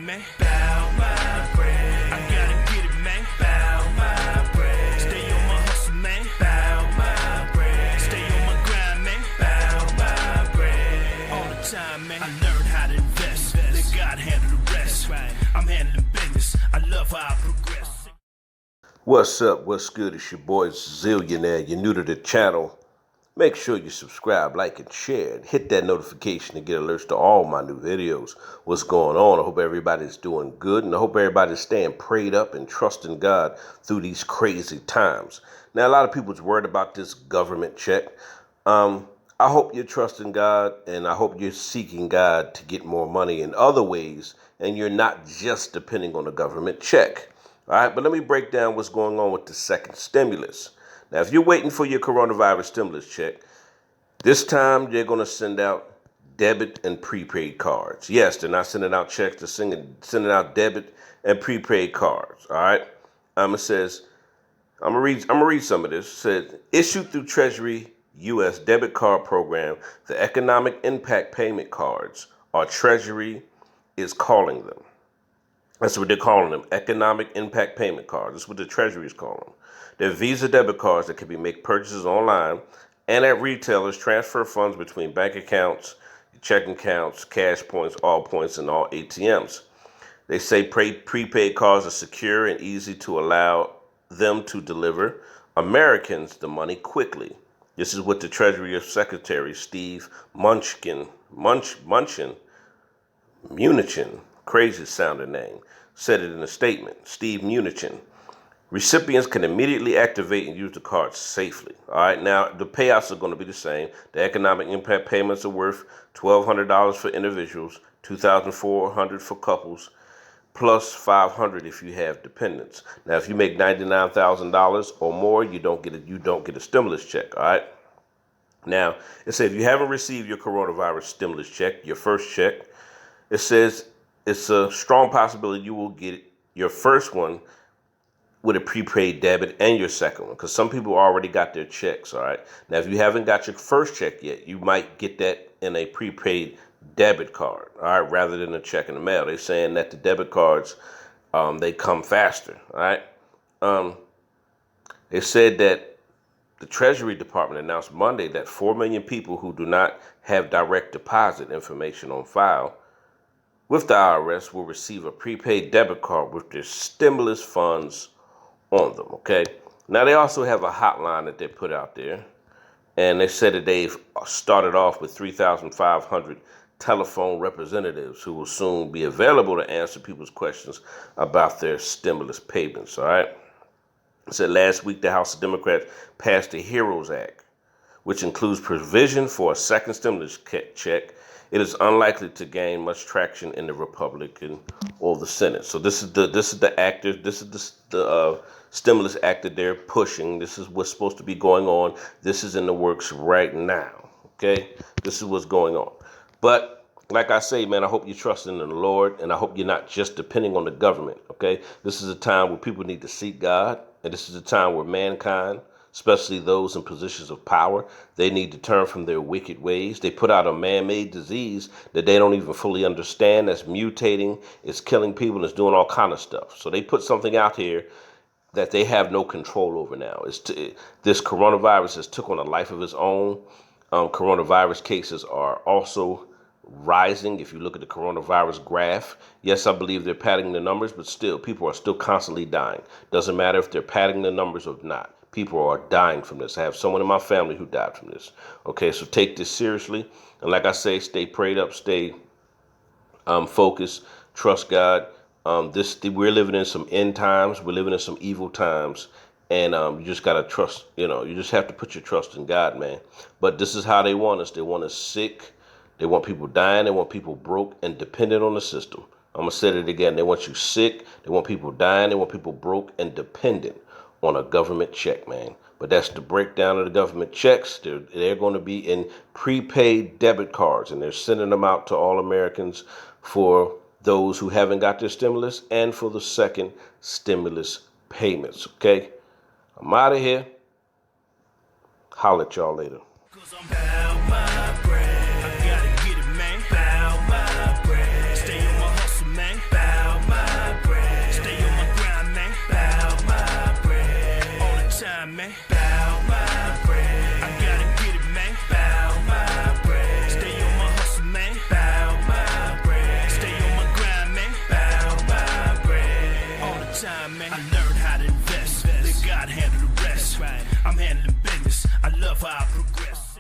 grind, man. Bow my bread. I gotta get it, man. Bow my bread. Stay on my hustle, man. Bow my bread. Stay on my grind, man. Bow my bread. All the time, man. I learned how to invest. Let God handle the rest. I'm handling business. I love how I progress. What's up? What's good? It's your boy Zillionaire. You're new to the channel. Make sure you subscribe, like, and share, and hit that notification to get alerts to all my new videos. What's going on? I hope everybody's doing good, and I hope everybody's staying prayed up and trusting God through these crazy times. Now, a lot of people's worried about this government check. I hope you're trusting God, and I hope you're seeking God to get more money in other ways, and you're not just depending on the government check. All right, but let me break down what's going on with the second stimulus. Now, if you're waiting for your coronavirus stimulus check, this time they're going to send out debit and prepaid cards. Yes, they're not sending out checks, they're sending out debit and prepaid cards. All right. It says, I'm gonna read some of this. It says, issued through Treasury U.S. debit card program, the economic impact payment cards, or Treasury is calling them. That's what they're calling them, economic impact payment cards. That's what the Treasury is calling them. They're Visa debit cards that can be make purchases online and at retailers, transfer funds between bank accounts, checking accounts, cash points, all points, and all ATMs. They say prepaid cards are secure and easy to allow them to deliver Americans the money quickly. This is what the Treasury Secretary Steve Mnuchin, crazy sounding name, said it in a statement. Steve Mnuchin. Recipients can immediately activate and use the cards safely. All right, now the payouts are going to be the same. The economic impact payments are worth $1,200 for individuals, $2,400 for couples, plus $500 if you have dependents. Now, if you make $99,000 or more, you don't get a stimulus check. All right. Now, it says if you haven't received your coronavirus stimulus check, your first check, it says it's a strong possibility you will get your first one with a prepaid debit and your second one, because some people already got their checks. All right. Now, if you haven't got your first check yet, you might get that in a prepaid debit card, all right, rather than a check in the mail. They're saying that the debit cards, they come faster. All right. They said that the Treasury Department announced Monday that 4 million people who do not have direct deposit information on file with the IRS will receive a prepaid debit card with their stimulus funds on them. Okay. Now, they also have a hotline that they put out there, and they said that they've started off with 3,500 telephone representatives who will soon be available to answer people's questions about their stimulus payments. All right. It said last week the House of Democrats passed the HEROES Act, which includes provision for a second stimulus check. It is unlikely to gain much traction in the Republican or the Senate. So this is the act. This is the stimulus act that they're pushing. This is what's supposed to be going on. This is in the works right now. Okay, this is what's going on. But like I say, man, I hope you're trusting in the Lord, and I hope you're not just depending on the government. Okay, this is a time where people need to seek God, and this is a time where mankind, especially those in positions of power, they need to turn from their wicked ways. They put out a man-made disease that they don't even fully understand, that's mutating, it's killing people, it's doing all kind of stuff. So they put something out here that they have no control over now. This coronavirus has took on a life of its own. Coronavirus cases are also rising. If you look at the coronavirus graph, yes, I believe they're padding the numbers, but still, people are still constantly dying. Doesn't matter if they're padding the numbers or not. People are dying from this. I have someone in my family who died from this. Okay, so take this seriously. And like I say, stay prayed up, stay focused, trust God. We're living in some end times. We're living in some evil times. And you just got to trust, you just have to put your trust in God, man. But this is how they want us. They want us sick. They want people dying. They want people broke and dependent on the system. I'm going to say it again. They want you sick. They want people dying. They want people broke and dependent on a government check, man. But that's the breakdown of the government checks. They're going to be in prepaid debit cards, and they're sending them out to all Americans for those who haven't got their stimulus and for the second stimulus payments. Okay, I'm out of here. Holler at y'all later. Bow grind, man. Bow my bread. I gotta get it, man. Bow my bread. Stay on my hustle, man. Bow my bread. Stay on my grind, man. Bow my bread. All the time, man. I learned how to invest. Let God handle the rest. I'm handling business. I love how I progress.